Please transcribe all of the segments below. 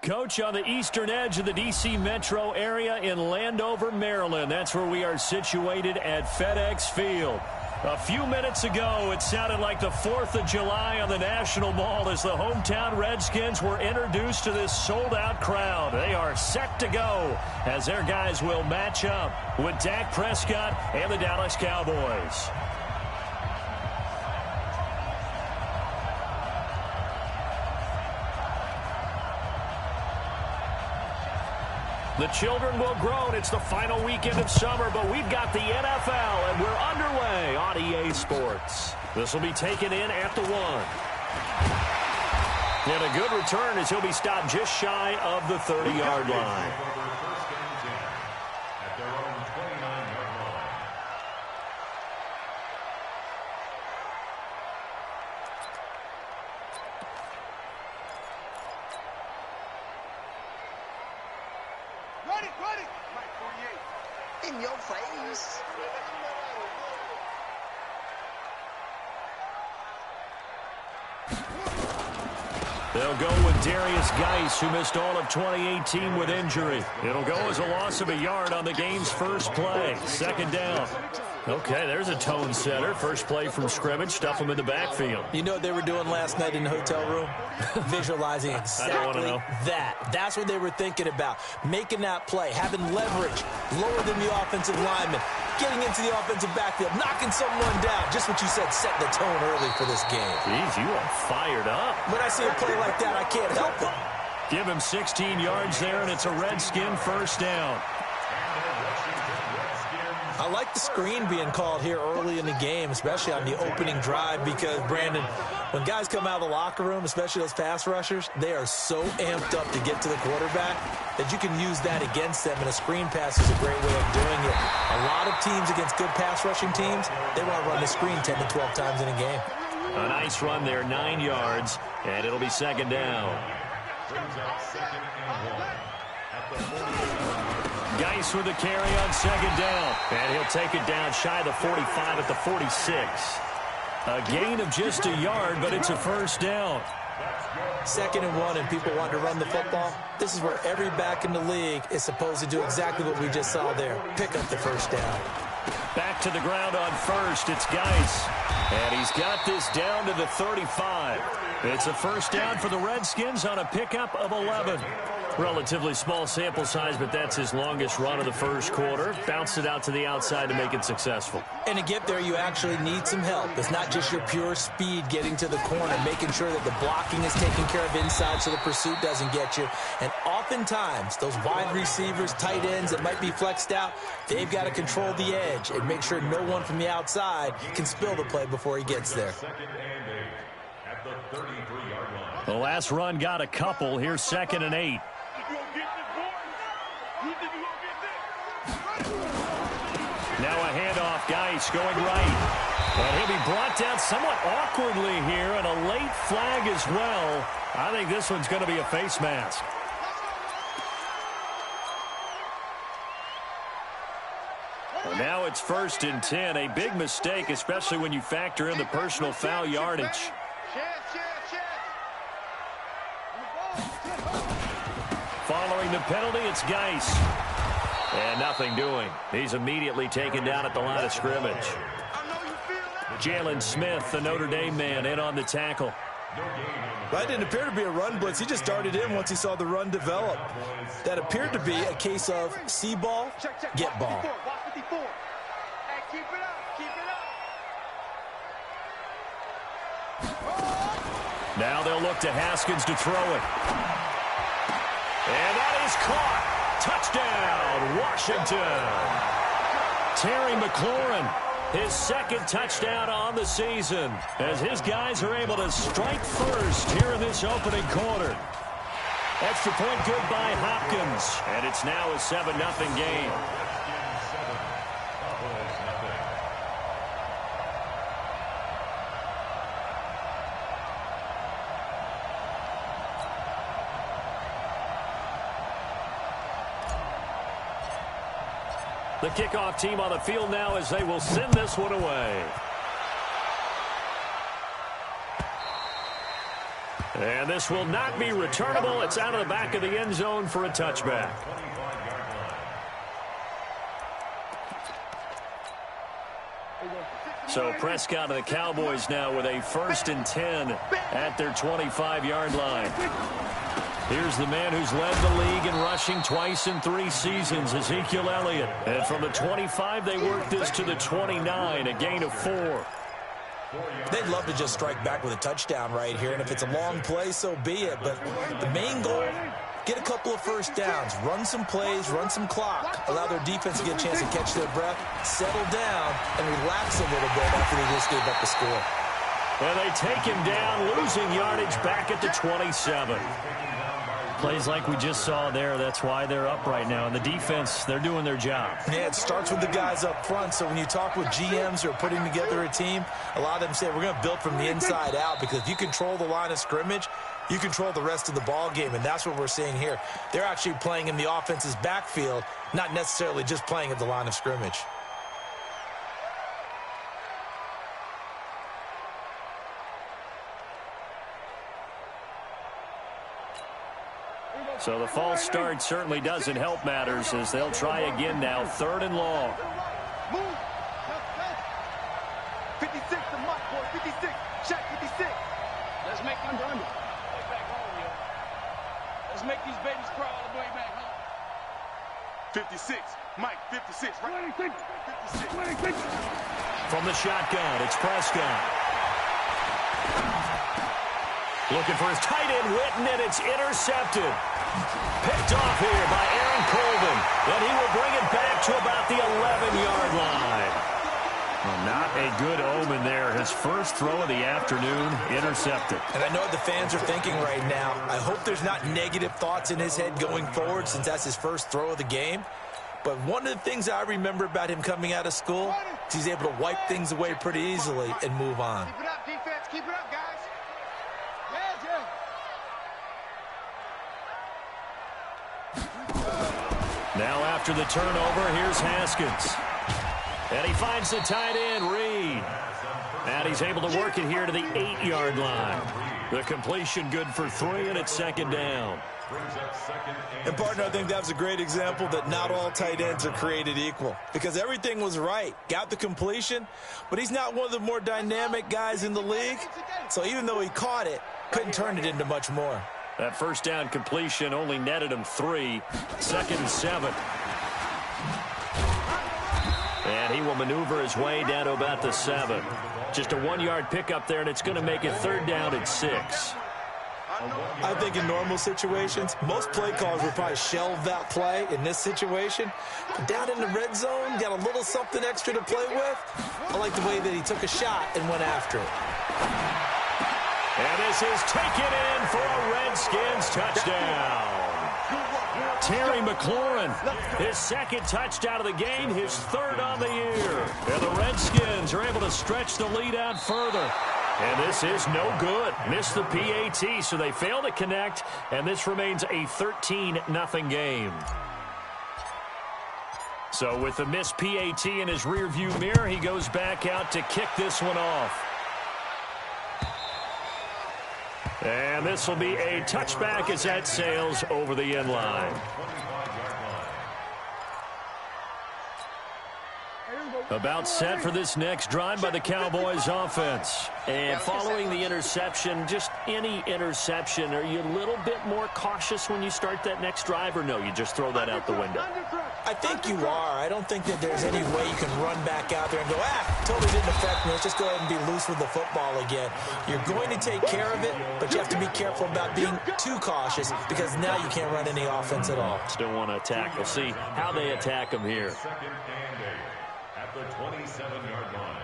Coach, on the eastern edge of the D.C. metro area in Landover, Maryland. That's where we are situated at FedEx Field. A few minutes ago, it sounded like the 4th of July on the National Mall as the hometown Redskins were introduced to this sold-out crowd. They are set to go as their guys will match up with Dak Prescott and the Dallas Cowboys. The children will groan. It's the final weekend of summer, but we've got the NFL, and we're underway on EA Sports. This will be taken in at the 1. And a good return as he'll be stopped just shy of the 30-yard line. In your face. They'll go with Darius Geis, who missed all of 2018 with injury. It'll go as a loss of a yard on the game's first play. Second down. Okay, there's a tone setter. First play from scrimmage. Stuff them in the backfield. You know what they were doing last night in the hotel room? Visualizing exactly that. That's what they were thinking about. Making that play, having leverage, lower than the offensive lineman, getting into the offensive backfield, knocking someone down. Just what you said, set the tone early for this game. Jeez, you are fired up. When I see a play like that, I can't help it. Give him 16 yards there, and it's a Redskin first down. I like the screen being called here early in the game, especially on the opening drive, because, Brandon, when guys come out of the locker room, especially those pass rushers, they are so amped up to get to the quarterback that you can use that against them, and a screen pass is a great way of doing it. A lot of teams against good pass rushing teams, they want to run the screen 10 to 12 times in a game. A nice run there, 9 yards, and it'll be second down. Geis with a carry on second down, and he'll take it down shy of the 45 at the 46. A gain of just a yard, but it's a first down. 2nd and 1, and people want to run the football. This is where every back in the league is supposed to do exactly what we just saw there. Pick up the first down. Back to the ground on first. It's Geis. And he's got this down to the 35. It's a first down for the Redskins on a pickup of 11. Relatively small sample size, but that's his longest run of the first quarter. Bounced it out to the outside to make it successful. And to get there, you actually need some help. It's not just your pure speed getting to the corner, making sure that the blocking is taken care of inside so the pursuit doesn't get you. And oftentimes, those wide receivers, tight ends that might be flexed out, they've got to control the edge and make sure no one from the outside can spill the play before he gets there. The last run got a couple. Here's 2nd and 8. Now a handoff. Geis going right. And he'll be brought down somewhat awkwardly here, and a late flag as well. I think this one's going to be a face mask. Well, now it's 1st and 10. A big mistake, especially when you factor in the personal foul yardage. Following the penalty, it's Geis. And nothing doing. He's immediately taken down at the line of scrimmage. Jalen Smith, the Notre Dame man, in on the tackle. That didn't appear to be a run blitz. He just darted in once he saw the run develop. That appeared to be a case of see ball, get ball. Now they'll look to Haskins to throw it. And that is caught. Touchdown, Washington. Terry McLaurin, his 2nd touchdown on the season, as his guys are able to strike first here in this opening quarter. Extra point good by Hopkins, and it's now a 7-0 game. The kickoff team on the field now as they will send this one away. And this will not be returnable. It's out of the back of the end zone for a touchback. So Prescott and the Cowboys now with a 1st and 10 at their 25-yard line. Here's the man who's led the league in rushing twice in 3 seasons, Ezekiel Elliott. And from the 25, they work this to the 29, a gain of 4. They'd love to just strike back with a touchdown right here, and if it's a long play, so be it. But the main goal, get a couple of first downs, run some plays, run some clock, allow their defense to get a chance to catch their breath, settle down, and relax a little bit after they just gave up the score. And they take him down, losing yardage back at the 27. Plays like we just saw there, that's why they're up right now. And the defense, they're doing their job. Yeah, it starts with the guys up front. So when you talk with GMs who are putting together a team, a lot of them say we're going to build from the inside out, because if you control the line of scrimmage, you control the rest of the ball game, and that's what we're seeing here. They're actually playing in the offense's backfield, not necessarily just playing at the line of scrimmage. So the false start certainly doesn't help matters as they'll try again now, 3rd and long. 56 to Mike, boy, 56. Shot 56. Let's make them run it. Back home, yo. Let's make these babies crawl all the way back home. 56. Mike, 56. Right? 56. From the shotgun, it's Prescott. Looking for his tight end, Witten, and it's intercepted. Picked off here by Aaron Colvin, and he will bring it back to about the 11-yard line. Well, not a good omen there. His first throw of the afternoon, intercepted. And I know what the fans are thinking right now. I hope there's not negative thoughts in his head going forward, since that's his first throw of the game. But one of the things I remember about him coming out of school is he's able to wipe things away pretty easily and move on. Keep it up, defense. Keep it up, guys. Now after the turnover, here's Haskins. And he finds the tight end, Reed. And he's able to work it here to the 8-yard line. The completion good for 3, and it's 2nd down. And, partner, I think that was a great example that not all tight ends are created equal, because everything was right. Got the completion, but he's not one of the more dynamic guys in the league. So even though he caught it, couldn't turn it into much more. That first down completion only netted him 3. 2nd and 7. And he will maneuver his way down to about the 7. Just a 1-yard pickup there, and it's going to make it 3rd down and 6. I think in normal situations, most play callers would probably shelve that play in this situation. But down in the red zone, got a little something extra to play with. I like the way that he took a shot and went after it. And this is taken in for a Redskins touchdown. Terry McLaurin, his 2nd touchdown of the game, his 3rd on the year. And the Redskins are able to stretch the lead out further. And this is no good. Missed the PAT, so they fail to connect, and this remains a 13-0 game. So with the missed PAT in his rearview mirror, he goes back out to kick this one off. And this will be a touchback as that sails over the end line. About set for this next drive by the Cowboys offense. And following the interception, just any interception, are you a little bit more cautious when you start that next drive, or no, you just throw that out the window? I think you are. I don't think that there's any way you can run back out there and go, totally didn't affect me. Let's just go ahead and be loose with the football again. You're going to take care of it, but you have to be careful about being too cautious, because now you can't run any offense at all. Still want to attack. We'll see how they attack him here. At the 27-yard line.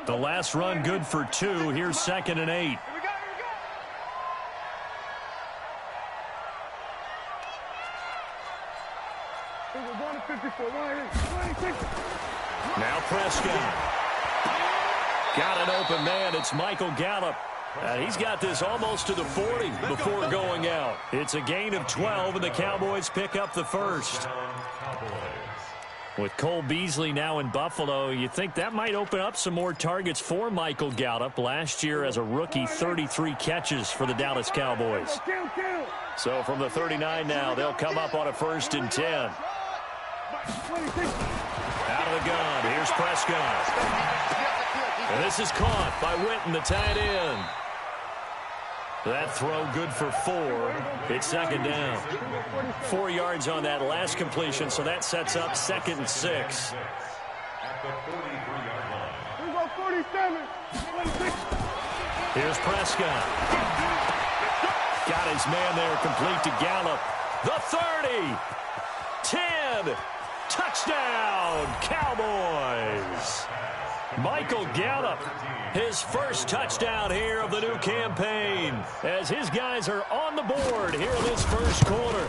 The last run good for 2. Here's 2nd and 8. Now Prescott. Got an open man. It's Michael Gallup. He's got this almost to the 40 before going out. It's a gain of 12, and the Cowboys pick up the first. With Cole Beasley now in Buffalo, you think that might open up some more targets for Michael Gallup. Last year as a rookie, 33 catches for the Dallas Cowboys. So from the 39 now, they'll come up on a 1st and 10. Out of the gun, here's Prescott. And this is caught by Witten, the tight end. That throw good for 4. It's 2nd down. 4 yards on that last completion, so that sets up 2nd and 6. Here's Prescott. Got his man there, complete to Gallup. The 30. 10. Touchdown, Cowboys. Michael Gallup, his first touchdown here of the new campaign, as his guys are on the board here in this first quarter.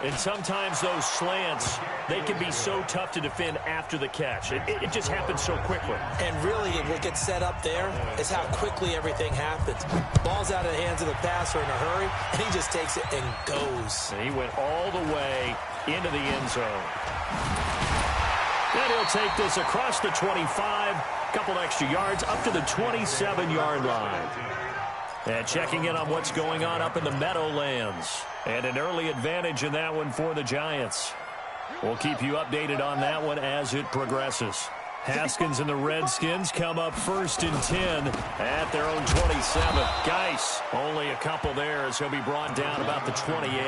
And sometimes those slants, they can be so tough to defend after the catch. It just happens so quickly. And really, what gets set up there is how quickly everything happens. Ball's out of the hands of the passer in a hurry, and he just takes it and goes. And he went all the way into the end zone. Then he'll take this across the 25, couple extra yards, up to the 27-yard line. And checking in on what's going on up in the Meadowlands. And an early advantage in that one for the Giants. We'll keep you updated on that one as it progresses. Haskins and the Redskins come up 1st and 10 at their own 27. Geis, only a couple there as he'll be brought down about the 28.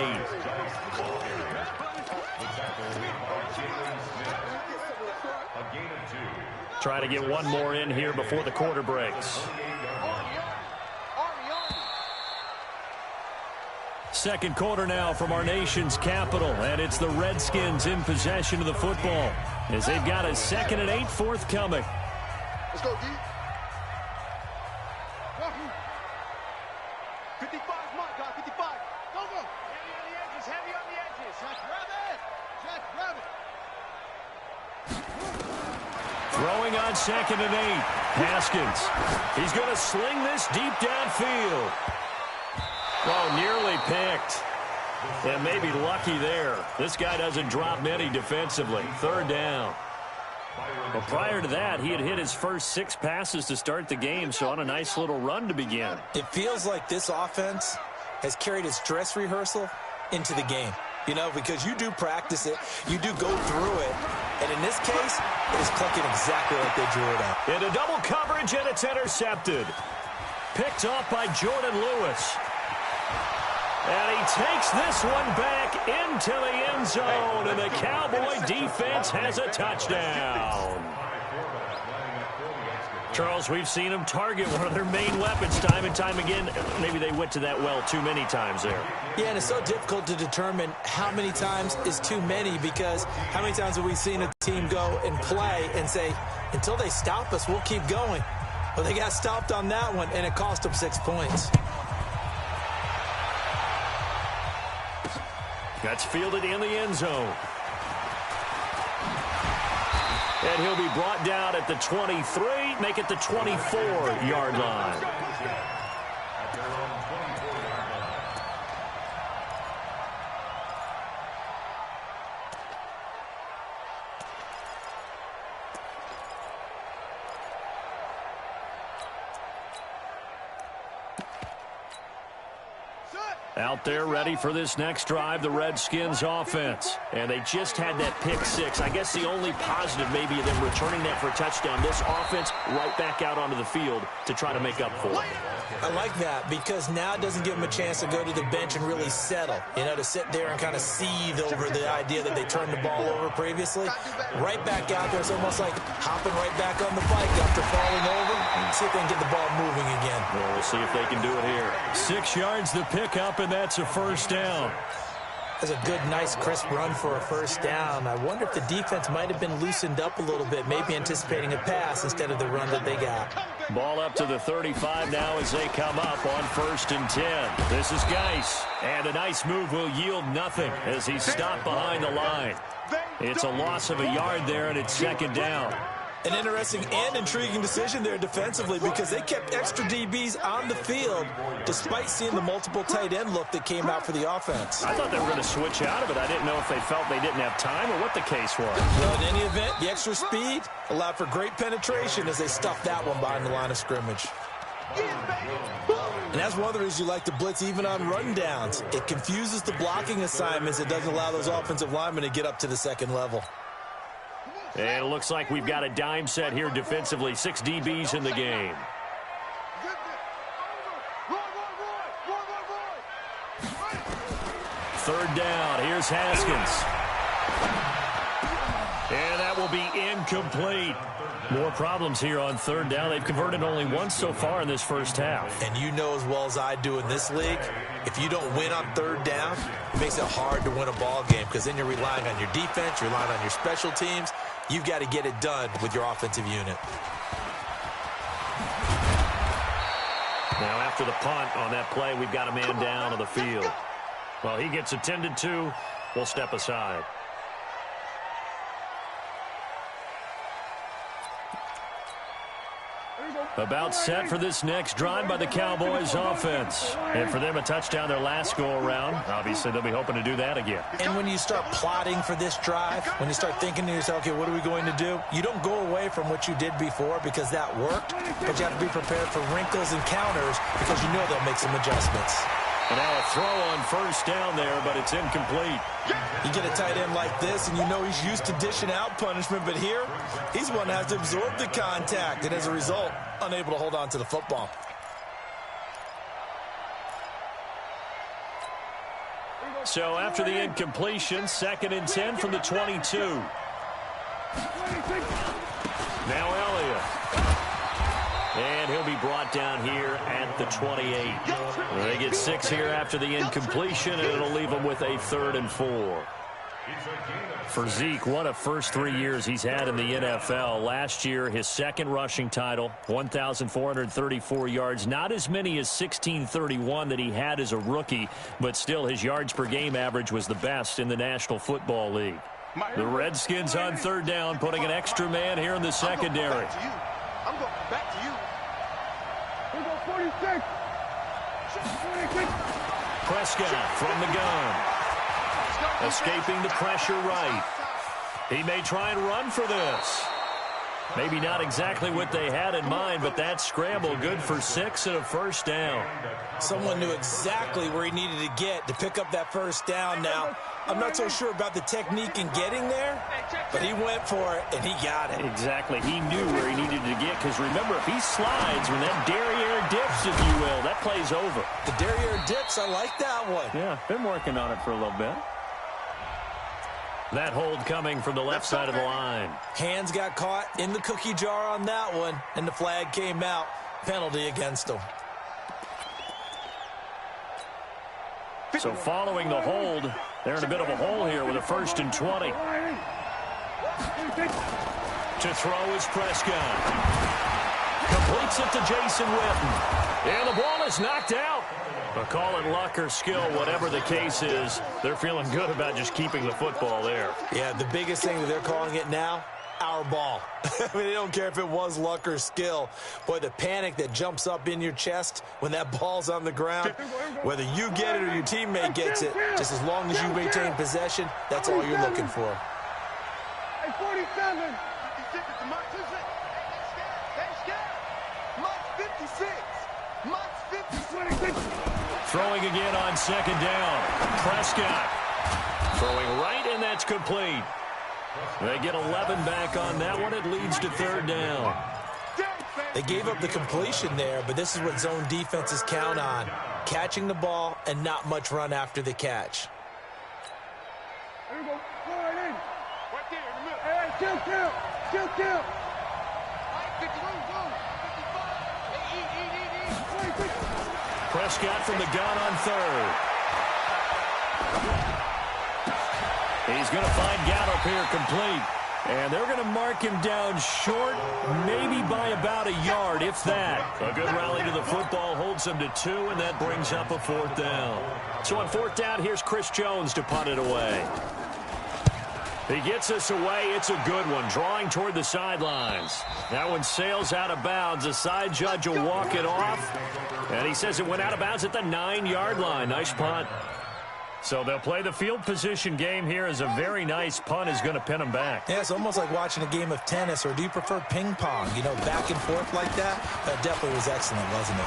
Try to get one more in here before the quarter breaks. Second quarter now from our nation's capital, and it's the Redskins in possession of the football as they've got a 2nd and 8 forthcoming. Let's go, D. 55, my God, 55. Go, go. Heavy on the edges, heavy on the edges. Jack Rabbit. Jack Rabbit. Throwing on 2nd and 8. Haskins. He's going to sling this deep downfield. Oh, nearly picked. And maybe lucky there. This guy doesn't drop many defensively. 3rd down. Well, prior to that, he had hit his first 6 passes to start the game, so on a nice little run to begin. It feels like this offense has carried its dress rehearsal into the game. You know, because you do practice it, you do go through it, and in this case, it is clicking exactly like they drew it up. Into double coverage, and it's intercepted. Picked off by Jordan Lewis. And he takes this one back into the end zone, and the Cowboy defense has a touchdown. Charles, we've seen them target one of their main weapons time and time again. Maybe they went to that well too many times there. Yeah, and it's so difficult to determine how many times is too many, because how many times have we seen a team go and play and say, until they stop us, we'll keep going. Well, they got stopped on that one, and it cost them 6 points. That's fielded in the end zone. And he'll be brought down at the 23, make it the 24-yard line. Out there ready for this next drive, the Redskins offense. And they just had that pick 6. I guess the only positive maybe of them returning that for a touchdown. This offense right back out onto the field to try to make up for it. I like that, because now it doesn't give them a chance to go to the bench and really settle. You know, to sit there and kind of seethe over the idea that they turned the ball over previously. Right back out there, it's almost like hopping right back on the bike after falling over. And see if they can get the ball moving again. Well, we'll see if they can do it here. 6 yards to pick up, and that's a first down. That's a good, nice, crisp run for a first down. I wonder if the defense might have been loosened up a little bit, maybe anticipating a pass instead of the run that they got. Ball up to the 35 now as they come up on 1st and 10. This is Geis, and a nice move will yield nothing as he's stopped behind the line. It's a loss of a yard there, and it's 2nd down. An interesting and intriguing decision there defensively because they kept extra DBs on the field despite seeing the multiple tight end look that came out for the offense. I thought they were going to switch out of it. I didn't know if they felt they didn't have time or what the case was. Well, in any event, the extra speed allowed for great penetration as they stuffed that one behind the line of scrimmage. And that's one of the reasons you like to blitz even on rundowns. It confuses the blocking assignments. It doesn't allow those offensive linemen to get up to the second level. And it looks like we've got a dime set here defensively. 6 DBs in the game. Third down. Here's Haskins. And that will be incomplete. More problems here on third down. They've converted only once so far in this first half. And you know as well as I do in this league, if you don't win on third down, it makes it hard to win a ball game because then you're relying on your defense, you're relying on your special teams. You've got to get it done with your offensive unit. Now after the punt on that play, we've got a man down on the field. Well, he gets attended to. We'll step aside. About set for this next drive by the Cowboys offense. And for them, a touchdown their last go-around. Obviously, they'll be hoping to do that again. And when you start plotting for this drive, when you start thinking to yourself, okay, what are we going to do? You don't go away from what you did before because that worked, but you have to be prepared for wrinkles and counters because you know they'll make some adjustments. And now a throw on first down there, but it's incomplete. You get a tight end like this, and you know he's used to dishing out punishment, but here, he's one that has to absorb the contact, and as a result, unable to hold on to the football. So after the incompletion, 2nd and 10 from the 22. Now Elliott. And he'll be brought down here at the 28. They get 6 here after the incompletion, and it'll leave them with a 3rd and 4. For Zeke, what a first 3 years he's had in the NFL. Last year, his 2nd rushing title, 1,434 yards. Not as many as 1,631 that he had as a rookie, but still his yards per game average was the best in the National Football League. The Redskins on third down, putting an extra man here in the secondary. I'm going back to you. Here goes 46. 46. Prescott from the gun. Escaping the pressure right. He may try and run for this. Maybe not exactly what they had in mind, but that scramble good for 6 and a first down. Someone knew exactly where he needed to get to pick up that first down. Now, I'm not so sure about the technique in getting there, but he went for it, and he got it. Exactly. He knew where he needed to get, because remember, if he slides, when that derriere dips, if you will, that play's over. The derriere dips, I like that one. Yeah, been working on it for a little bit. That hold coming from the left side of the line. Hands got caught in the cookie jar on that one, and the flag came out. Penalty against him. So following the hold, they're in a bit of a hole here with a 1st and 20. To throw is Prescott. Completes it to Jason Witten. And the ball is knocked out. But call it luck or skill, whatever the case is, they're feeling good about just keeping the football there. Yeah, the biggest thing that they're calling it now, our ball. I mean, they don't care if it was luck or skill. Boy, the panic that jumps up in your chest when that ball's on the ground, whether you get it or your teammate gets it, just as long as you maintain possession, that's all you're looking for. Hey, 47. 56. Throwing again on 2nd down. Prescott throwing right, and that's complete. They get 11 back on that one. It leads to 3rd down. They gave up the completion there, but this is what zone defenses count on. Catching the ball and not much run after the catch. Here we go. Go right in. Right there in the middle. Hey, kill. Kill, kill. Prescott from the gun on 3rd. He's going to find Gallup here complete. And they're going to mark him down short, maybe by about a yard, if that. A good rally to the football holds him to 2, and that brings up a 4th down. So on 4th down, here's Chris Jones to punt it away. He gets us away. It's a good one, drawing toward the sidelines. That one sails out of bounds. The side judge will walk it off. And he says it went out of bounds at the 9-yard line. Nice punt. So they'll play the field position game here as a very nice punt is going to pin them back. Yeah, it's almost like watching a game of tennis, or do you prefer ping pong? You know, back and forth like that? That definitely was excellent, wasn't it?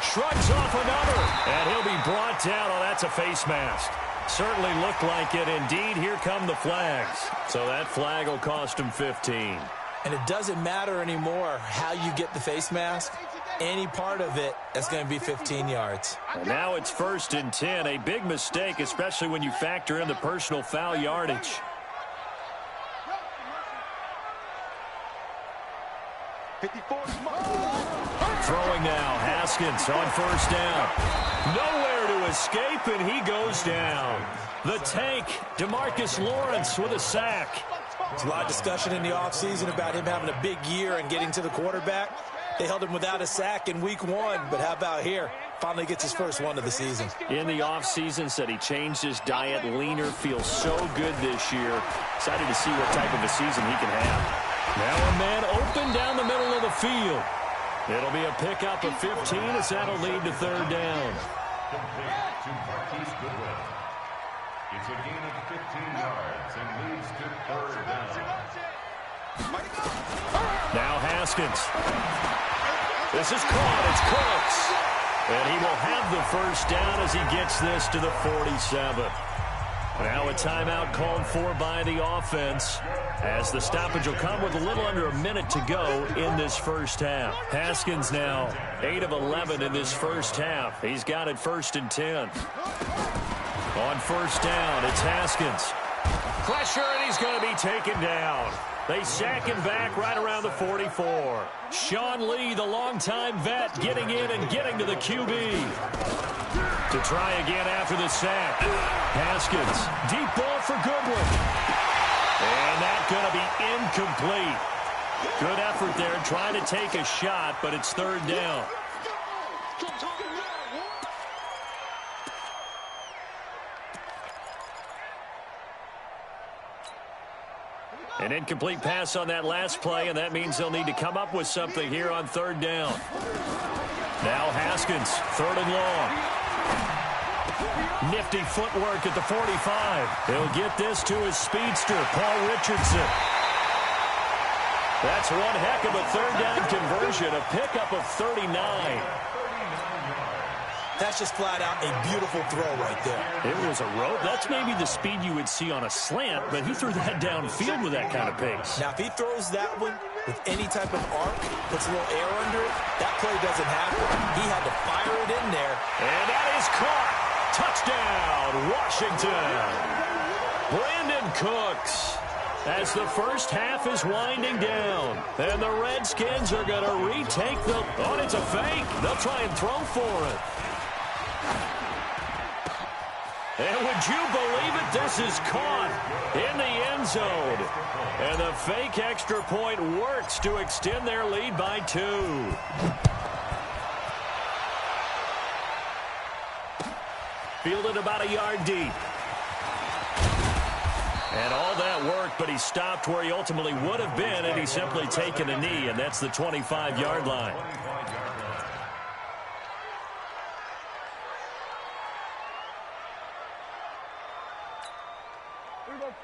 Shrugs off another, and he'll be brought down. Oh, that's a face mask. Certainly looked like it. Indeed, here come the flags. So that flag will cost him 15. And it doesn't matter anymore how you get the face mask. Any part of it, that's going to be 15 yards. And now it's 1st and 10. A big mistake, especially when you factor in the personal foul yardage. Throwing now, Haskins on 1st down. Nowhere to escape, and he goes down. The tank, DeMarcus Lawrence with a sack. There's a lot of discussion in the offseason about him having a big year and getting to the quarterback. They held him without a sack in week 1, but how about here? Finally gets his first one of the season. In the offseason, said he changed his diet, leaner, feels so good this year. Excited to see what type of a season he can have. Now a man open down the middle of the field. It'll be a pickup of 15 as that'll lead to 3rd down. It's a gain of 15 yards and leads to 3rd down. Now Haskins. This is caught. It's Cooks. And he will have the 1st down as he gets this to the 47. Now a timeout called for by the offense, as the stoppage will come with a little under a minute to go in this 1st half. Haskins now 8 of 11 in this 1st half. He's got it 1st and 10. On 1st down, it's Haskins. Pressure, and he's going to be taken down. They sack him back right around the 44. Sean Lee, the longtime vet, getting in and getting to the QB. To try again after the sack. Haskins, deep ball for Goodwin. And that's going to be incomplete. Good effort there, trying to take a shot, but it's 3rd down. An incomplete pass on that last play, and that means they'll need to come up with something here on 3rd down. Now Haskins, 3rd and long. Nifty footwork at the 45. He'll get this to his speedster, Paul Richardson. That's one heck of a 3rd down conversion, a pickup of 39. That's just flat out a beautiful throw right there. It was a rope. That's maybe the speed you would see on a slant, but he threw that downfield with that kind of pace. Now, if he throws that one with any type of arc, puts a little air under it, that play doesn't happen. He had to fire it in there. And that is caught. Touchdown, Washington. Brandon Cooks. As the 1st half is winding down, and the Redskins are going to retake the... Oh, it's a fake. They'll try and throw for it. And would you believe it? This is caught in the end zone. And the fake extra point works to extend their lead by 2. Fielded about a yard deep. And all that worked, but he stopped where he ultimately would have been, and he's simply taken a knee, and that's the 25-yard line.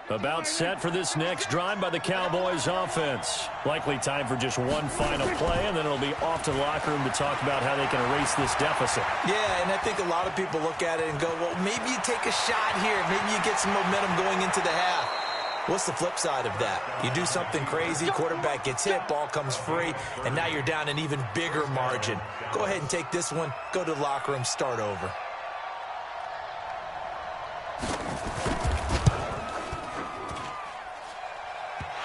About set for this next drive by the Cowboys offense. Likely time for just one final play, and then it'll be off to the locker room to talk about how they can erase this deficit. Yeah, and I think a lot of people look at it and go, well, maybe you take a shot here. Maybe you get some momentum going into the half. What's the flip side of that? You do something crazy, quarterback gets hit, ball comes free, and now you're down an even bigger margin. Go ahead and take this one, go to the locker room, start over.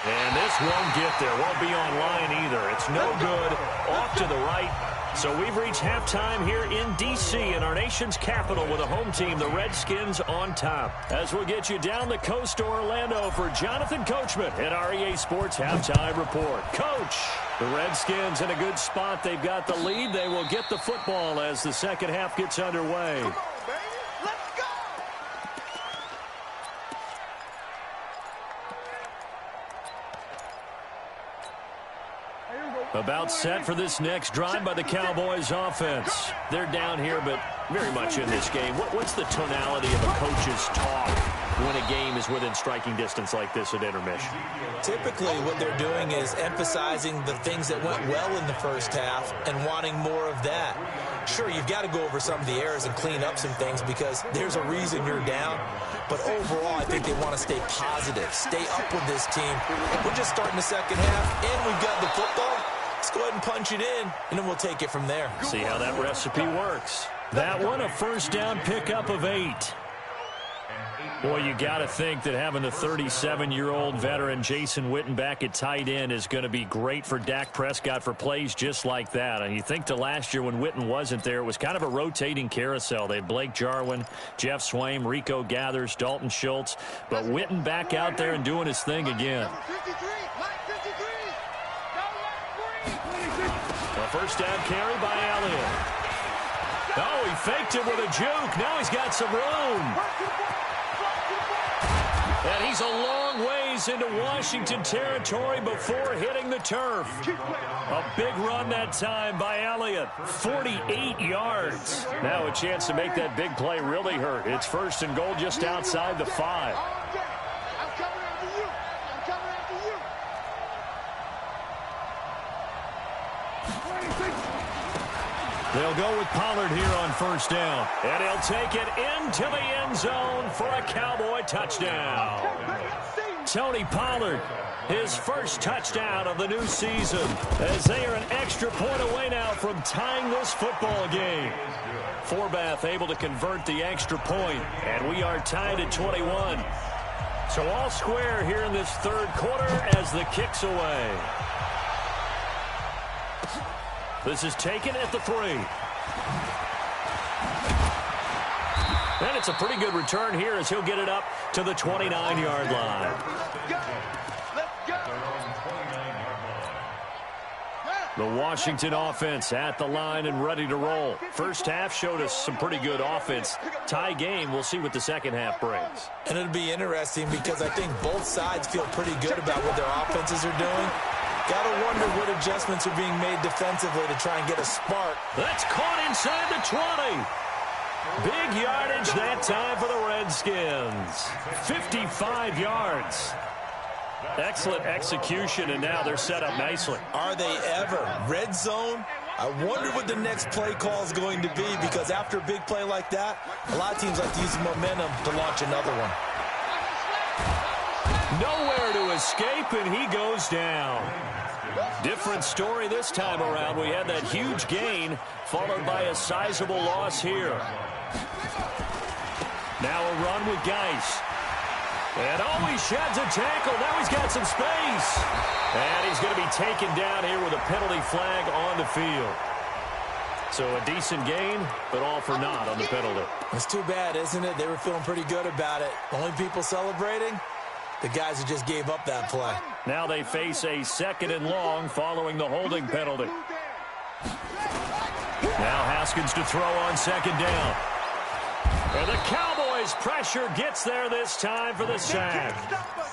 And this won't get there. Won't be online either. It's no good. Off to the right. So we've reached halftime here in D.C. in our nation's capital with a home team, the Redskins, on top. As we'll get you down the coast to Orlando for Jonathan Coachman at our EA Sports Halftime Report. Coach, the Redskins in a good spot. They've got the lead. They will get the football as the second half gets underway. Come on, baby. Let's go. About set for this next drive by the Cowboys offense. They're down here, but very much in this game. What's the tonality of a coach's talk when a game is within striking distance like this at intermission? Typically, what they're doing is emphasizing the things that went well in the first half and wanting more of that. Sure, you've got to go over some of the errors and clean up some things because there's a reason you're down. But overall, I think they want to stay positive, stay up with this team. We're just starting the second half, and we've got the football. Let's go ahead and punch it in, and then we'll take it from there. See how that recipe works. That one, a first down pickup of 8. Boy, you got to think that having the 37-year-old veteran Jason Witten back at tight end is going to be great for Dak Prescott for plays just like that. And you think to last year when Witten wasn't there, it was kind of a rotating carousel. They had Blake Jarwin, Jeff Swaim, Rico Gathers, Dalton Schultz. But Witten back out there and doing his thing again. A first down carry by Elliott. Oh, he faked it with a juke. Now he's got some room. And he's a long ways into Washington territory before hitting the turf. A big run that time by Elliott. 48 yards. Now a chance to make that big play really hurt. It's first and goal just outside the 5. They'll go with Pollard here on first down. And he'll take it into the end zone for a Cowboy touchdown. Tony Pollard, his first touchdown of the new season, as they are an extra point away now from tying this football game. Forbath able to convert the extra point, and we are tied at 21. So all square here in this third quarter as the kick's away. This is taken at the 3. And it's a pretty good return here as he'll get it up to the 29-yard line. The Washington offense at the line and ready to roll. First half showed us some pretty good offense. Tie game, we'll see what the second half brings. And it'll be interesting because I think both sides feel pretty good about what their offenses are doing. Got to wonder what adjustments are being made defensively to try and get a spark. That's caught inside the 20. Big yardage that time for the Redskins. 55 yards. Excellent execution, and now they're set up nicely. Are they ever? Red zone? I wonder what the next play call is going to be because after a big play like that, a lot of teams like to use the momentum to launch another one. Nowhere to escape, and he goes down. Different story this time around. We had that huge gain, followed by a sizable loss here. Now a run with Geis. And oh, he sheds a tackle. Now he's got some space. And he's going to be taken down here with a penalty flag on the field. So a decent gain, but all for naught on the penalty. It's too bad, isn't it? They were feeling pretty good about it. Only people celebrating? The guys who just gave up that play. Now they face a second and long following the holding penalty. Now Haskins to throw on second down. And the Cowboys pressure gets there this time for the sack.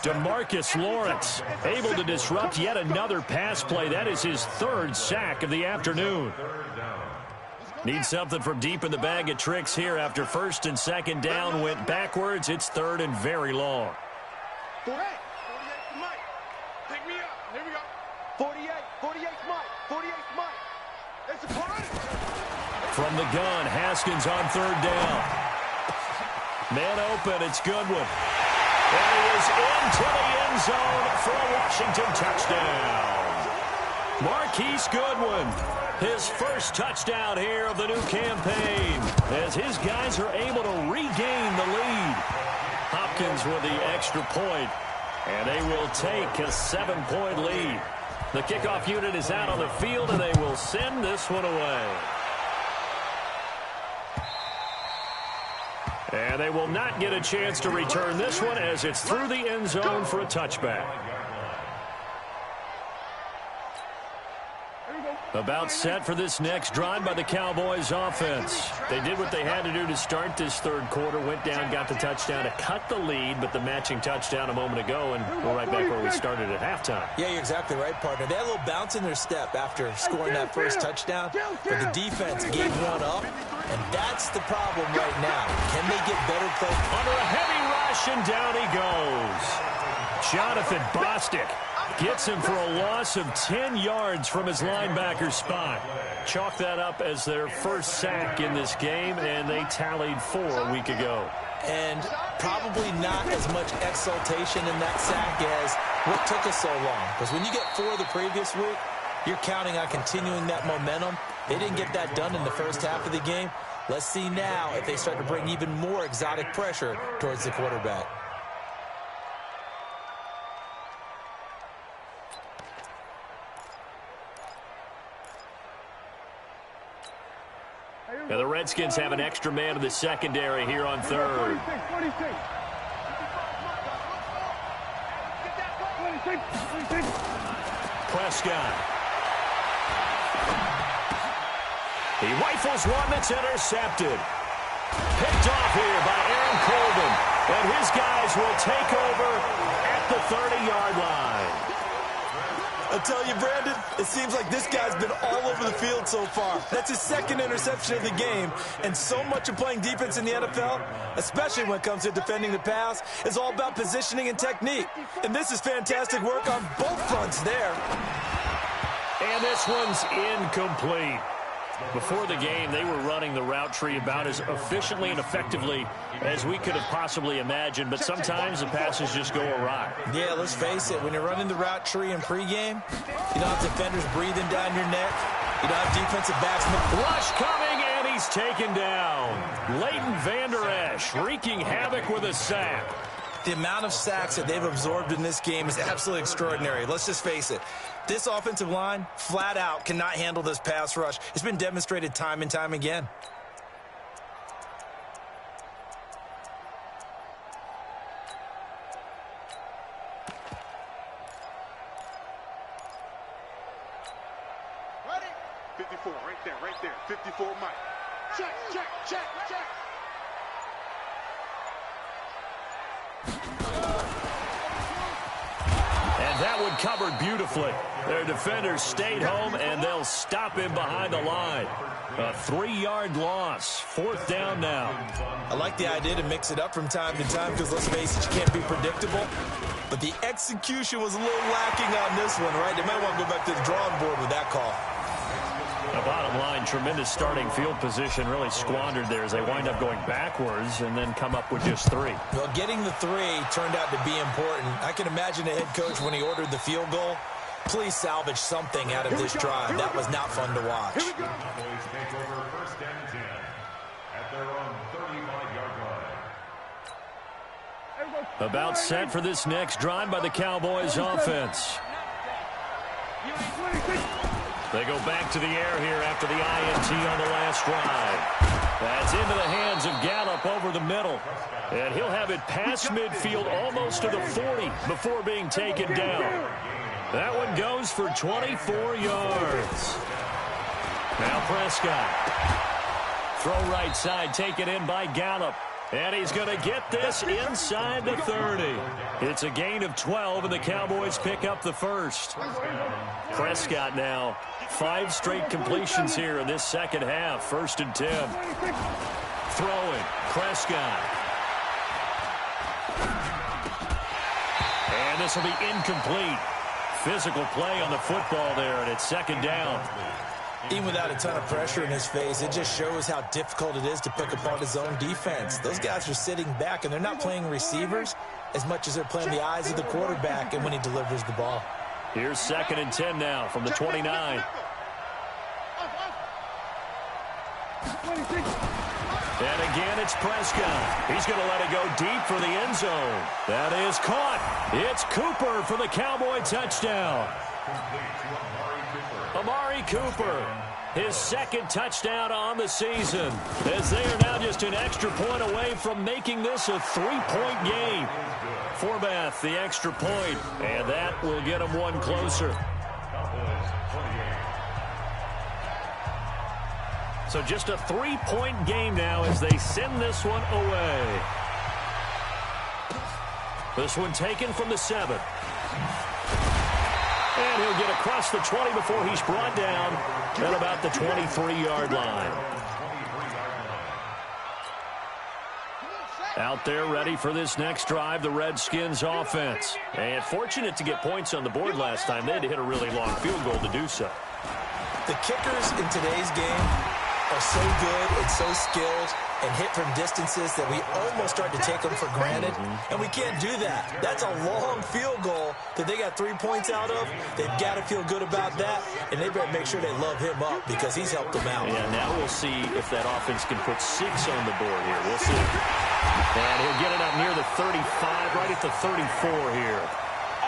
DeMarcus Lawrence able to disrupt yet another pass play. That is his third sack of the afternoon. Needs something from deep in the bag of tricks here after first and second down went backwards. It's third and very long. 48 Mike. Pick me up. Here we go. 48 Mike. 48 Mike. It's a party. From the gun, Haskins on third down. Man open, it's Goodwin. And he is into the end zone for a Washington touchdown. Marquise Goodwin, his first touchdown here of the new campaign, as his guys are able to regain the lead. Hopkins with the extra point, and they will take a 7-point lead. The kickoff unit is out on the field, and they will send this one away. And they will not get a chance to return this one as it's through the end zone for a touchback. About set for this next drive by the Cowboys offense. They did what they had to do to start this third quarter. Went down, got the touchdown to cut the lead, but the matching touchdown a moment ago, and we're right back where we started at halftime. Yeah, you're exactly right, partner. They had a little bounce in their step after scoring that first touchdown, but the defense gave one up, and that's the problem right now. Can they get better play? Under a heavy rush, and down he goes. Jonathan Bostic gets him for a loss of 10 yards from his linebacker spot. Chalk that up as their first sack in this game, and they tallied 4 a week ago. And probably not as much exultation in that sack as what took us so long. Because when you get 4 the previous week, you're counting on continuing that momentum. They didn't get that done in the first half of the game. Let's see now if they start to bring even more exotic pressure towards the quarterback. Now the Redskins have an extra man in the secondary here on third. Prescott. He rifles one that's intercepted. Picked off here by Aaron Colvin. And his guys will take over at the 30-yard line. I'll tell you, Brandon, it seems like this guy's been all over the field so far. That's his second interception of the game. And so much of playing defense in the NFL, especially when it comes to defending the pass, is all about positioning and technique. And this is fantastic work on both fronts there. And this one's incomplete. Before the game, they were running the route tree about as efficiently and effectively as we could have possibly imagined, but sometimes the passes just go awry. Yeah, let's face it, when you're running the route tree in pregame, you don't have defenders breathing down your neck. You don't have defensive backs. Rush coming, and he's taken down. Leighton Vander Esch wreaking havoc with a sack. The amount of sacks that they've absorbed in this game is absolutely extraordinary. Let's just face it. This offensive line, flat out, cannot handle this pass rush. It's been demonstrated time and time again. Ready? 54, right there. 54, Mike. Check. And that one covered beautifully. Their defenders stayed home, and they'll stop him behind the line. A 3-yard loss. 4th down now. I like the idea to mix it up from time to time because, let's face it, you can't be predictable. But the execution was a little lacking on this one, right? They might want to go back to the drawing board with that call. The bottom line, tremendous starting field position really squandered there as they wind up going backwards and then come up with just 3. Well, getting the 3 turned out to be important. I can imagine the head coach when he ordered the field goal. Please salvage something out of this drive. That was not fun to watch. Cowboys take over 1st and 10 at their own 35-yard line. About set for this next drive by the Cowboys offense. They go back to the air here after the INT on the last drive. That's into the hands of Gallup over the middle. And he'll have it past midfield almost to the 40 before being taken down. That one goes for 24 yards. Now Prescott. Throw right side, taken in by Gallup. And he's going to get this inside the 30. It's a gain of 12, and the Cowboys pick up the first. Prescott now, 5 straight completions here in this second half. 1st and 10. Throwing, Prescott. And this will be incomplete. Physical play on the football there, and it's 2nd down. Even without a ton of pressure in his face, it just shows how difficult it is to pick apart his own defense. Those guys are sitting back, and they're not playing receivers as much as they're playing the eyes of the quarterback and when he delivers the ball. Here's 2nd and 10 now from the 29. And again, it's Prescott. He's going to let it go deep for the end zone. That is caught. It's Cooper for the Cowboy touchdown. Amari Cooper, his 2nd touchdown on the season, as they are now just an extra point away from making this a 3-point game. Forbath, the extra point, and that will get them one closer. So just a 3-point game now as they send this one away. This one taken from the 7. And he'll get across the 20 before he's brought down at about the 23-yard line. Out there ready for this next drive, the Redskins offense. And fortunate to get points on the board last time. They had to hit a really long field goal to do so. The kickers in today's game are so good and so skilled and hit from distances that we almost start to take them for granted. And we can't do that. That's a long field goal that they got 3 points out of. They've got to feel good about that, and they better make sure they love him up because he's helped them out. Yeah, now we'll see if that offense can put 6 on the board here. We'll see. And he'll get it up near the 35, right at the 34 here.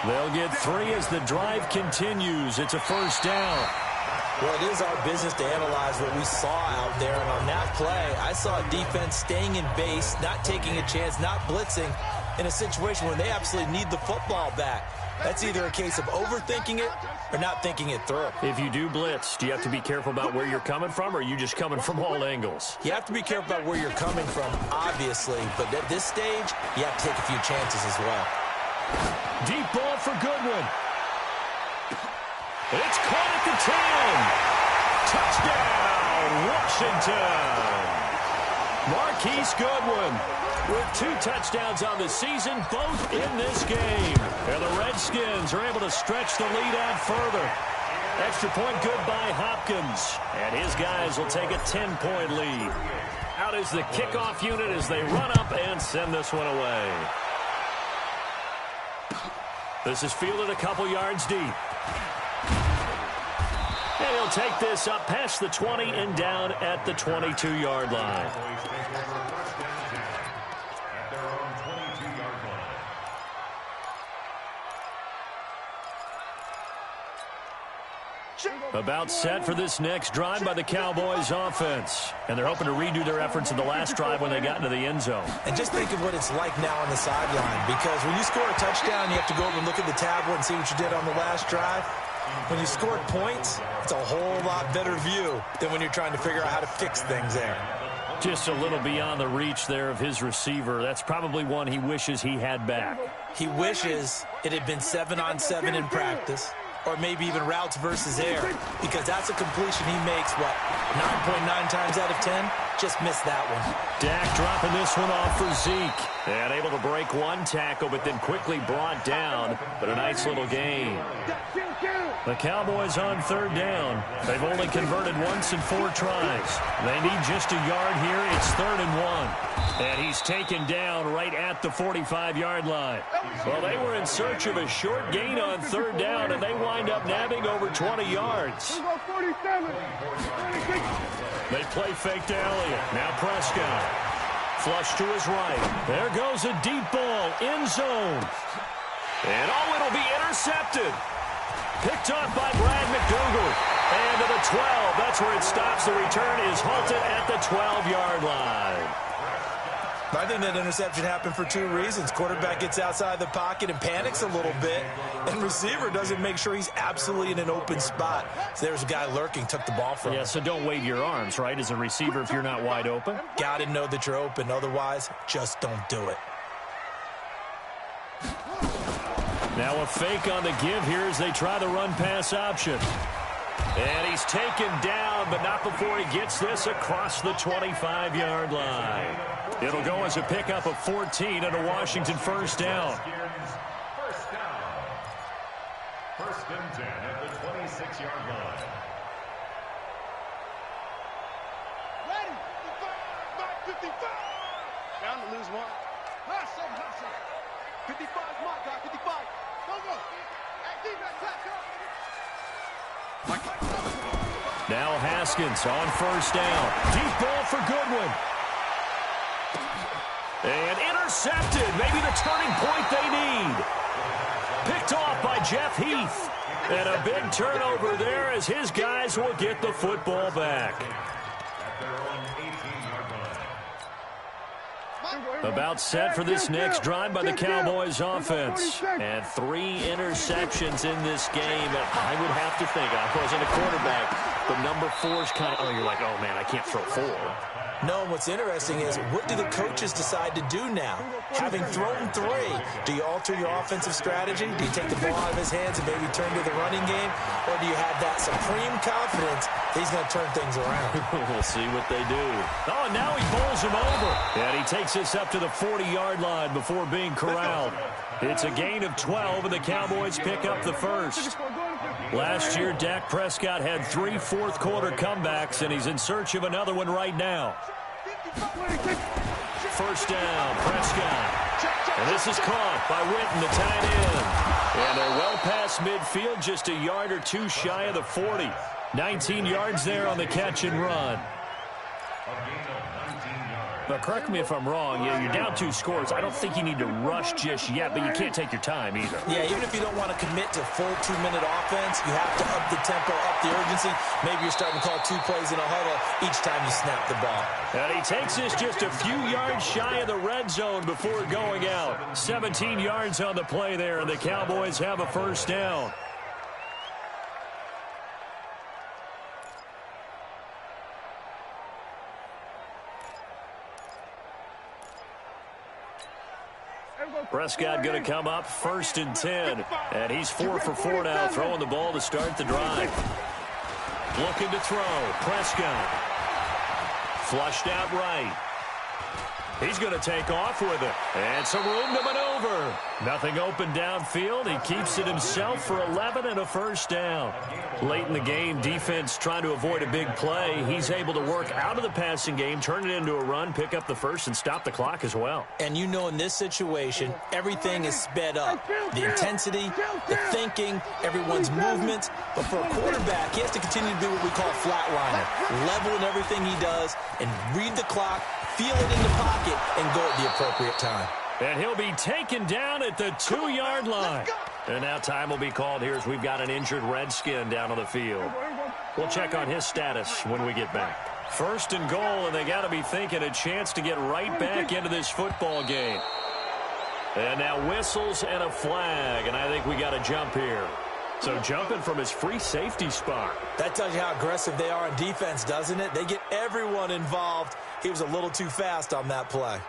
They'll get 3 as the drive continues. It's a first down. Well, it is our business to analyze what we saw out there. And on that play, I saw a defense staying in base, not taking a chance, not blitzing in a situation where they absolutely need the football back. That's either a case of overthinking it or not thinking it through. If you do blitz, do you have to be careful about where you're coming from, or are you just coming from all angles? You have to be careful about where you're coming from, obviously. But at this stage, you have to take a few chances as well. Deep ball for Goodwin. It's caught at the 10. Touchdown, Washington. Marquise Goodwin with 2 touchdowns on the season, both in this game. And the Redskins are able to stretch the lead out further. Extra point good by Hopkins. And his guys will take a 10-point lead. Out is the kickoff unit as they run up and send this one away. This is fielded a couple yards deep. And he'll take this up past the 20 and down at the 22-yard line. About set for this next drive by the Cowboys offense. And they're hoping to redo their efforts in the last drive when they got into the end zone. And just think of what it's like now on the sideline, because when you score a touchdown, you have to go over and look at the tablet and see what you did on the last drive. When you scored points, it's a whole lot better view than when you're trying to figure out how to fix things there. Just a little beyond the reach there of his receiver. That's probably one he wishes he had back. He wishes it had been 7-on-7 in practice, or maybe even routes versus air, because that's a completion he makes, 9.9 times out of 10? Just missed that one. Dak dropping this one off for Zeke. And able to break one tackle, but then quickly brought down. But a nice little gain. The Cowboys on 3rd down. They've only converted once in 4 tries. They need just a yard here. It's 3rd and 1. And he's taken down right at the 45-yard line. Well, they were in search of a short gain on 3rd down, and they wind up nabbing over 20 yards. They play fake to Elliott. Now Prescott. Flush to his right. There goes a deep ball. End zone. And it'll be intercepted. Picked off by Brad McDougal. And to the 12. That's where it stops. The return is halted at the 12-yard line. I think that interception happened for 2 reasons. Quarterback gets outside the pocket and panics a little bit, and receiver doesn't make sure he's absolutely in an open spot. So there's a guy lurking, took the ball from him. Yeah, so don't wave your arms, right, as a receiver if you're not wide open? Got to know that you're open. Otherwise, just don't do it. Now a fake on the give here as they try the run-pass option. And he's taken down, but not before he gets this across the 25-yard line. It'll go as a pickup of 14 and a Washington first down. First and 10 at the 26-yard line. Ready? 55. Down to lose 1. Hustle. 55 is my guy. 55. Go. Hey, defense, Now Haskins on first down. Deep ball for Goodwin. And intercepted. Maybe the turning point they need. Picked off by Jeff Heath. And a big turnover there as his guys will get the football back. About set for this next drive by the Cowboys offense. And 3 interceptions in this game. I would have to think, I wasn't a quarterback, but number 4's kind of, you're like, oh, man, I can't throw 4. No, what's interesting is, what do the coaches decide to do now? Having thrown 3, do you alter your offensive strategy? Do you take the ball out of his hands and maybe turn to the running game? Or do you have that supreme confidence that he's going to turn things around? We'll see what they do. Oh, and now he bowls him over. And he takes this up to the 40-yard line before being corralled. It's a gain of 12, and the Cowboys pick up the first. Last year, Dak Prescott had 3 fourth-quarter comebacks, and he's in search of another one right now. First down, Prescott. And this is caught by Witten, the tight end. And they're well past midfield, just a yard or 2 shy of the 40. 19 yards there on the catch and run. But correct me if I'm wrong, you're down 2 scores. I don't think you need to rush just yet, but you can't take your time either. Yeah, even if you don't want to commit to full 2-minute offense, you have to up the tempo, up the urgency. Maybe you're starting to call 2 plays in a huddle each time you snap the ball. And he takes this just a few yards shy of the red zone before going out. 17 yards on the play there, and the Cowboys have a first down. Prescott going to come up 1st and 10. And he's 4 for 4 now, throwing the ball to start the drive. Looking to throw. Prescott. Flushed out right. He's going to take off with it. And some room to maneuver. Nothing open downfield. He keeps it himself for 11 and a first down. Late in the game, defense trying to avoid a big play. He's able to work out of the passing game, turn it into a run, pick up the first, and stop the clock as well. And you know in this situation, everything is sped up. The intensity, the thinking, everyone's movements. But for a quarterback, he has to continue to do what we call flatliner. Level in everything he does and read the clock, feel it in the pocket, and go at the appropriate time. And he'll be taken down at the 2-yard line. And now time will be called here as we've got an injured Redskin down on the field. We'll check on his status when we get back. 1st and goal, and they got to be thinking a chance to get right back into this football game. And now whistles and a flag, and I think we got to jump here. So jumping from his free safety spot. That tells you how aggressive they are on defense, doesn't it? They get everyone involved. He was a little too fast on that play.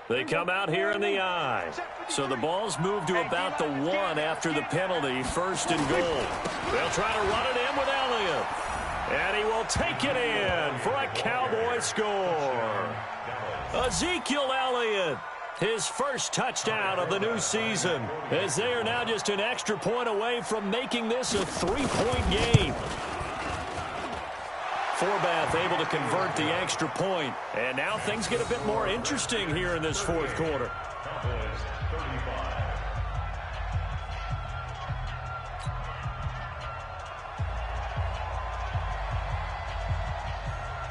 They come out here in the I. So the ball's moved to about the 1 after the penalty. 1st and goal. They'll try to run it in with Elliott. And he will take it in for a Cowboy score. Ezekiel Elliott, his first touchdown of the new season, as they are now just an extra point away from making this a 3-point game. Forbath able to convert the extra point. And now things get a bit more interesting here in this 4th quarter.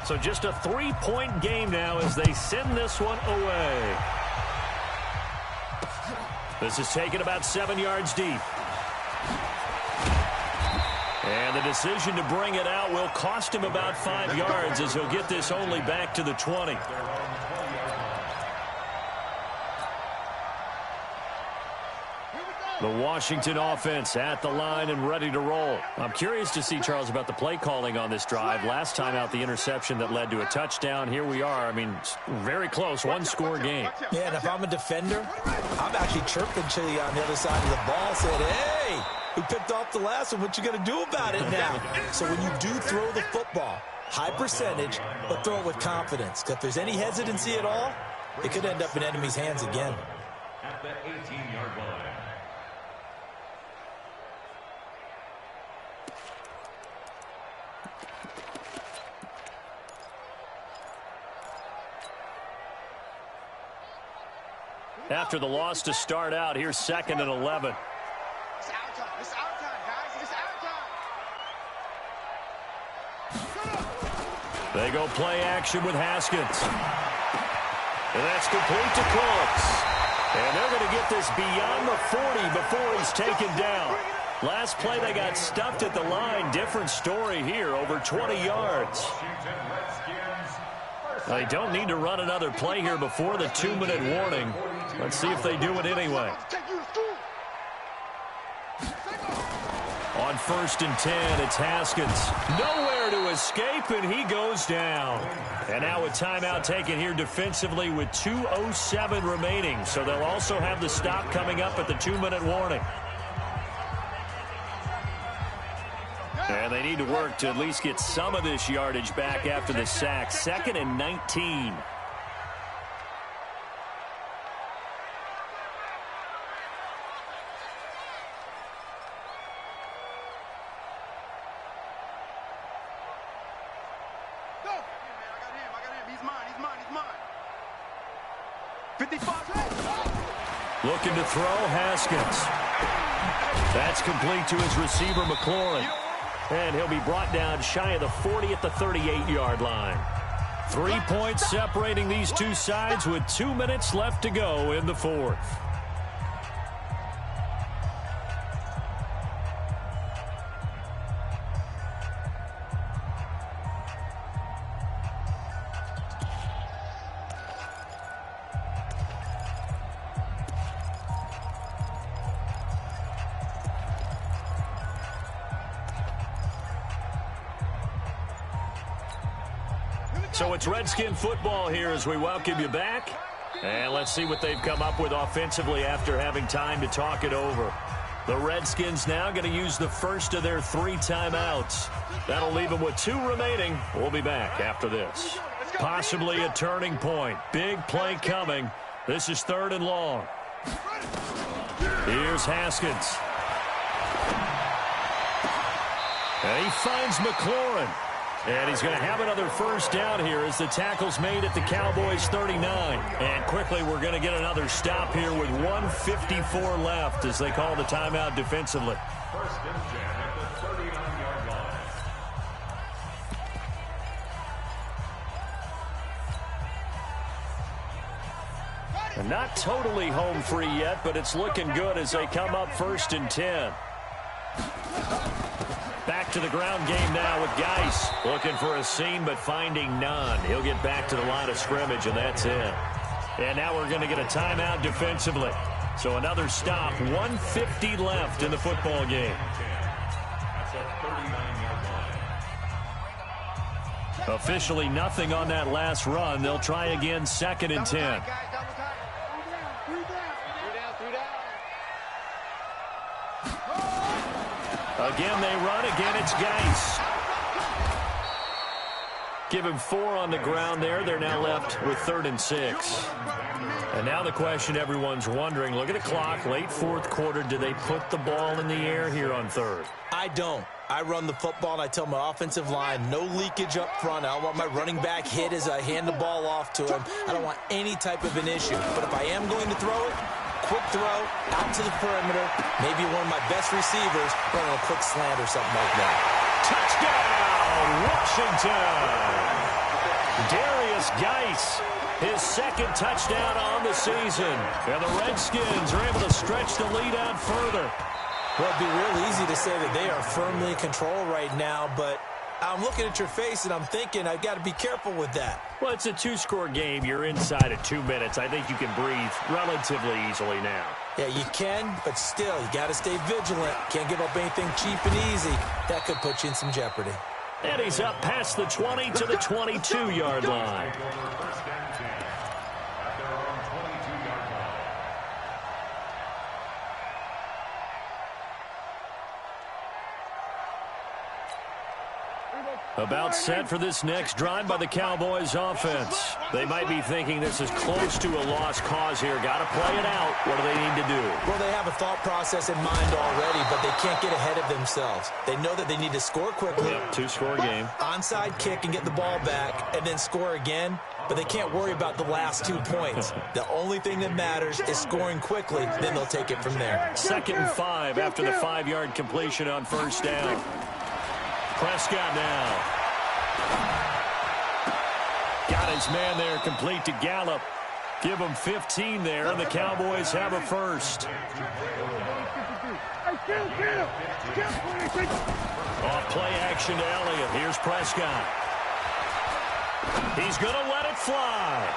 So just a 3-point game now as they send this one away. This is taken about 7 yards deep. And the decision to bring it out will cost him about 5 yards as he'll get this only back to the 20. The Washington offense at the line and ready to roll. I'm curious to see, Charles, about the play calling on this drive. Last time out, the interception that led to a touchdown. Here we are. I mean, very close, 1-score game. Yeah, and if I'm a defender, I'm actually chirping to you on the other side of the ball, saying, hey, who picked off the last one? What you going to do about it now? So when you do throw the football, high percentage, but throw it with confidence. Because if there's any hesitancy at all, it could end up in enemy's hands again. At the 18-yard line. After the loss to start out, here's 2nd and 11. It's our time. It's our time, guys. It's our time. They go play action with Haskins. And that's complete to Cooks. And they're going to get this beyond the 40 before he's taken down. Last play, they got stuffed at the line. Different story here, over 20 yards. They don't need to run another play here before the 2-minute warning. Let's see if they do it anyway. On 1st and 10, it's Haskins. Nowhere to escape, and he goes down. And now a timeout taken here defensively with 2:07 remaining. So they'll also have the stop coming up at the 2-minute warning. And they need to work to at least get some of this yardage back after the sack. 2nd and 19. Looking to throw, Haskins. That's complete to his receiver, McLaurin. And he'll be brought down shy of the 40 at the 38-yard line. 3 points separating these two sides with 2 minutes left to go in the fourth. So it's Redskin football here as we welcome you back. And let's see what they've come up with offensively after having time to talk it over. The Redskins now going to use the first of their 3 timeouts. That'll leave them with 2 remaining. We'll be back after this. Possibly a turning point. Big play coming. This is 3rd and long. Here's Haskins. And he finds McLaurin. And he's going to have another first down here as the tackle's made at the Cowboys' 39. And quickly we're going to get another stop here with 1:54 left as they call the timeout defensively. First and 10 at the 39-yard line. And not totally home free yet, but it's looking good as they come up 1st and 10. Back to the ground game now with Geis. Looking for a seam, but finding none. He'll get back to the line of scrimmage, and that's it. And now we're going to get a timeout defensively. So another stop. 1:50 left in the football game. That's a 39-yard line. Officially nothing on that last run. They'll try again 2nd and 10. Again, they run. Again, it's Geis. Give him 4 on the ground there. They're now left with 3rd and 6. And now the question everyone's wondering, look at the clock, late 4th quarter. Do they put the ball in the air here on 3rd? I don't. I run the football, and I tell my offensive line, no leakage up front. I don't want my running back hit as I hand the ball off to him. I don't want any type of an issue. But if I am going to throw it, quick throw, out to the perimeter, maybe one of my best receivers running a quick slant or something like that. Touchdown, Washington! Darius Geis, his 2nd touchdown on the season. And the Redskins are able to stretch the lead out further. Well, it'd be real easy to say that they are firmly in control right now, but I'm looking at your face and I'm thinking I've got to be careful with that. Well, it's a 2-score game. You're inside of 2 minutes. I think you can breathe relatively easily now. Yeah, you can, but still, you got to stay vigilant. Can't give up anything cheap and easy. That could put you in some jeopardy. And he's up past the 20 to the 22-yard line. First and 10 at their own 22-yard line. About set for this next drive by the Cowboys offense. They might be thinking this is close to a lost cause here. Got to play it out. What do they need to do? Well, they have a thought process in mind already, but they can't get ahead of themselves. They know that they need to score quickly. Yep, 2-score game. Onside kick and get the ball back and then score again, but they can't worry about the last 2 points. The only thing that matters is scoring quickly, then they'll take it from there. 2nd and 5 after the 5-yard completion on 1st down. Prescott now. Got his man there complete to Gallup. Give him 15 there, and the Cowboys have a first. Off play action to Elliott. Here's Prescott. He's going to let it fly.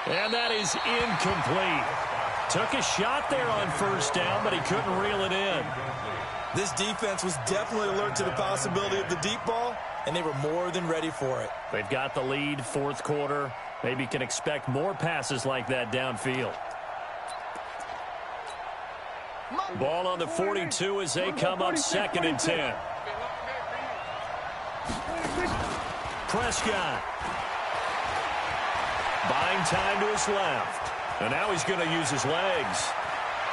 And that is incomplete. Took a shot there on first down, but he couldn't reel it in. This defense was definitely alert to the possibility of the deep ball, and they were more than ready for it. They've got the lead, fourth quarter. Maybe can expect more passes like that downfield. Ball on the 42 as they come up 2nd and 10. Prescott. Buying time to his left. And now he's going to use his legs.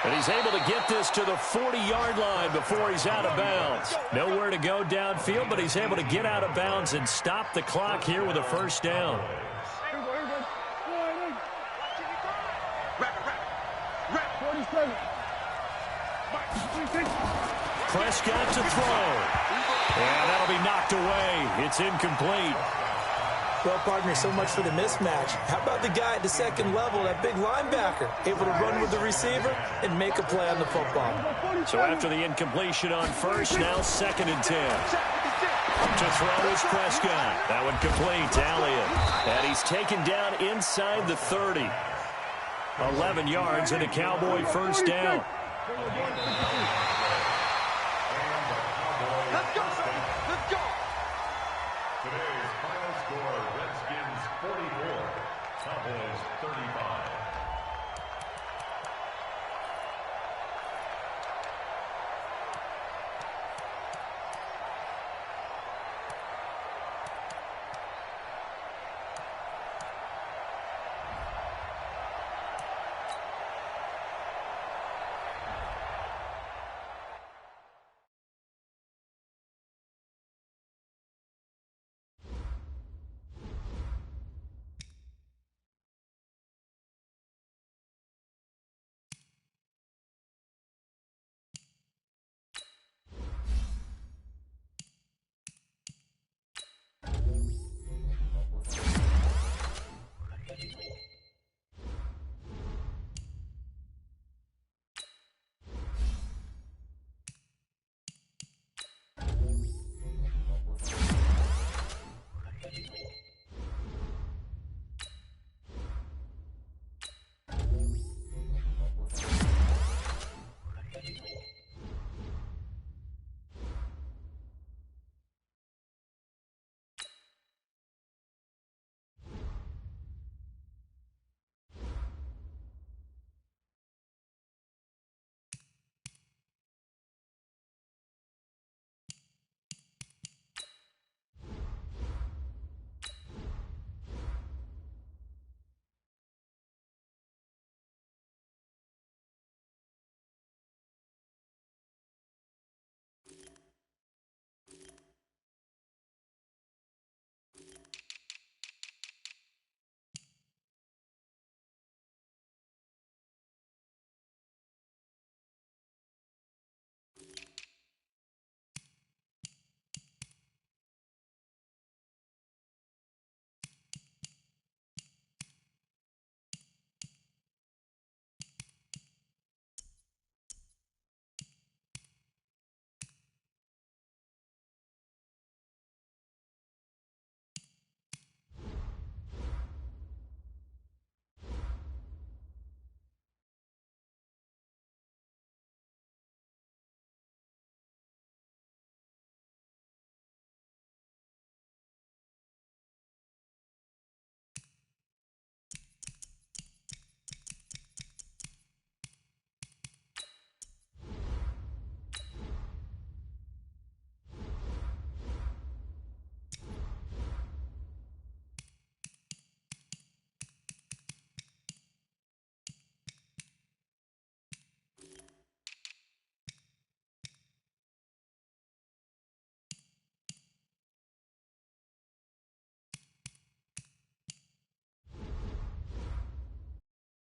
And he's able to get this to the 40-yard line before he's out of bounds. Nowhere to go downfield, but he's able to get out of bounds and stop the clock here with a first down. Prescott to throw. And that'll be knocked away. It's incomplete. Well, partner, so much for the mismatch. How about the guy at the second level, that big linebacker, able to run with the receiver and make a play on the football? So after the incompletion on first, now 2nd and 10. To throw is Prescott. That one complete to Elliott. And he's taken down inside the 30. 11 yards and a Cowboy first down. Let's go. Let's go. Today's final score, Redskins 44, Cowboys 35.